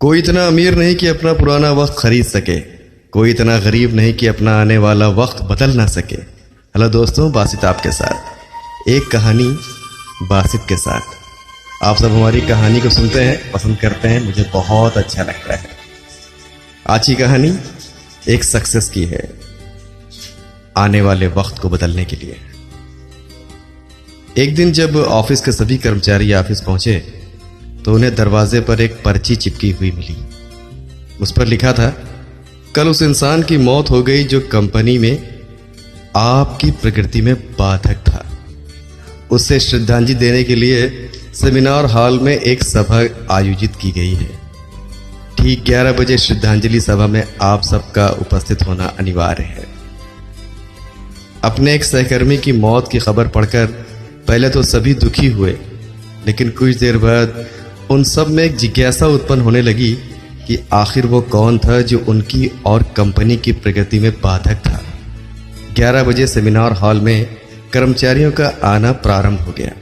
कोई इतना अमीर नहीं कि अपना पुराना वक्त खरीद सके, कोई इतना गरीब नहीं कि अपना आने वाला वक्त बदल ना सके। हेलो दोस्तों, बासित आपके साथ एक कहानी बासित के साथ। आप सब हमारी कहानी को सुनते हैं, पसंद करते हैं, मुझे बहुत अच्छा लगता है। आज की कहानी एक सक्सेस की है, आने वाले वक्त को बदलने के लिए। एक दिन जब ऑफिस के सभी कर्मचारी ऑफिस पहुंचे तो उन्हें दरवाजे पर एक पर्ची चिपकी हुई मिली। उस पर लिखा था, कल उस इंसान की मौत हो गई जो कंपनी में आपकी प्रकृति में बाधक था। उससे श्रद्धांजलि देने के लिए सेमिनार हॉल में एक सभा आयोजित की गई है। ठीक 11 बजे श्रद्धांजलि सभा में आप सबका उपस्थित होना अनिवार्य है। अपने एक सहकर्मी की मौत की खबर पढ़कर पहले तो सभी दुखी हुए, लेकिन कुछ देर बाद उन सब में एक जिज्ञासा उत्पन्न होने लगी कि आखिर वो कौन था जो उनकी और कंपनी की प्रगति में बाधक था। 11 बजे सेमिनार हॉल में कर्मचारियों का आना प्रारंभ हो गया।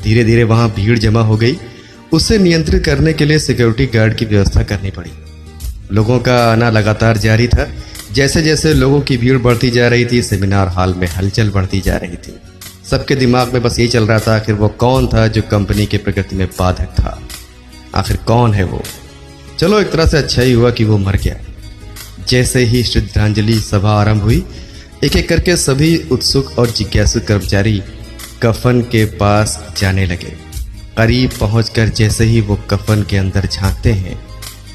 धीरे धीरे वहां भीड़ जमा हो गई। उसे नियंत्रित करने के लिए सिक्योरिटी गार्ड की व्यवस्था करनी पड़ी। लोगों का आना लगातार जारी था। जैसे जैसे लोगों की भीड़ बढ़ती जा रही थी, सेमिनार हॉल में हलचल बढ़ती जा रही थी। सबके दिमाग में बस यही चल रहा था, आखिर वो कौन था जो कंपनी की प्रगति में बाधक था। आखिर कौन है वो? चलो, एक तरह से अच्छा ही हुआ कि वो मर गया। जैसे ही श्रद्धांजलि सभा आरंभ हुई, एक एक करके सभी उत्सुक और जिज्ञासु कर्मचारी कफन के पास जाने लगे। करीब पहुंचकर जैसे ही वो कफन के अंदर झांकते हैं,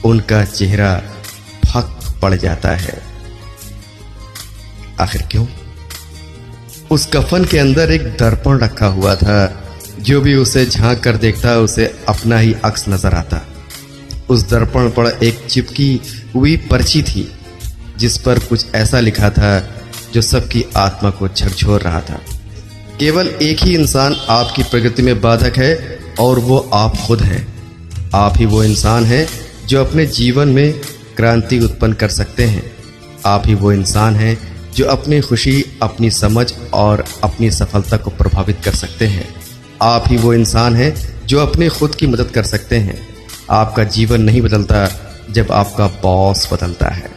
उनका चेहरा फक पड़ जाता है। आखिर क्यों? उस कफन के अंदर एक दर्पण रखा हुआ था। जो भी उसे झांक कर देखता उसे अपना ही अक्स नजर आता। उस दर्पण पर एक चिपकी हुई पर्ची थी जिस पर कुछ ऐसा लिखा था जो सबकी आत्मा को झकझोर रहा था। केवल एक ही इंसान आपकी प्रगति में बाधक है और वो आप खुद हैं। आप ही वो इंसान हैं जो अपने जीवन में क्रांति उत्पन्न कर सकते हैं। आप ही वो इंसान हैं जो अपनी खुशी, अपनी समझ और अपनी सफलता को प्रभावित कर सकते हैं। आप ही वो इंसान हैं जो अपने खुद की मदद कर सकते हैं। आपका जीवन नहीं बदलता जब आपका बॉस बदलता है।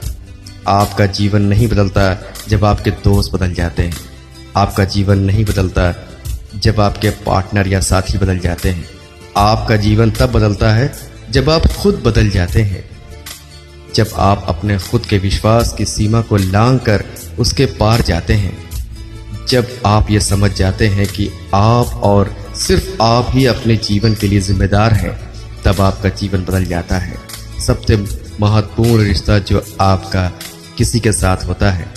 आपका जीवन नहीं बदलता जब आपके दोस्त बदल जाते हैं। आपका जीवन नहीं बदलता जब आपके पार्टनर या साथी बदल जाते हैं। आपका जीवन तब बदलता है जब आप खुद बदल जाते हैं। जब आप अपने खुद के विश्वास की सीमा को लांघकर उसके पार जाते हैं। जब आप ये समझ जाते हैं कि आप और सिर्फ आप ही अपने जीवन के लिए जिम्मेदार हैं, तब आपका जीवन बदल जाता है। सबसे महत्वपूर्ण रिश्ता जो आपका किसी के साथ होता है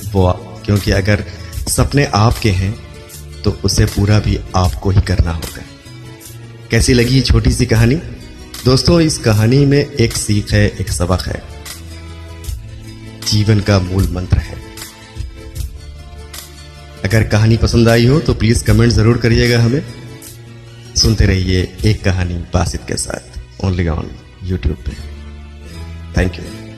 वो, क्योंकि अगर सपने आपके हैं तो उसे पूरा भी आपको ही करना होगा। कैसी लगी ये छोटी सी कहानी? दोस्तों, इस कहानी में एक सीख है, एक सबक है, जीवन का मूल मंत्र है। अगर कहानी पसंद आई हो तो प्लीज कमेंट जरूर करिएगा हमें। सुनते रहिए एक कहानी बासित के साथ, ओनली ऑन YouTube पे। Thank you.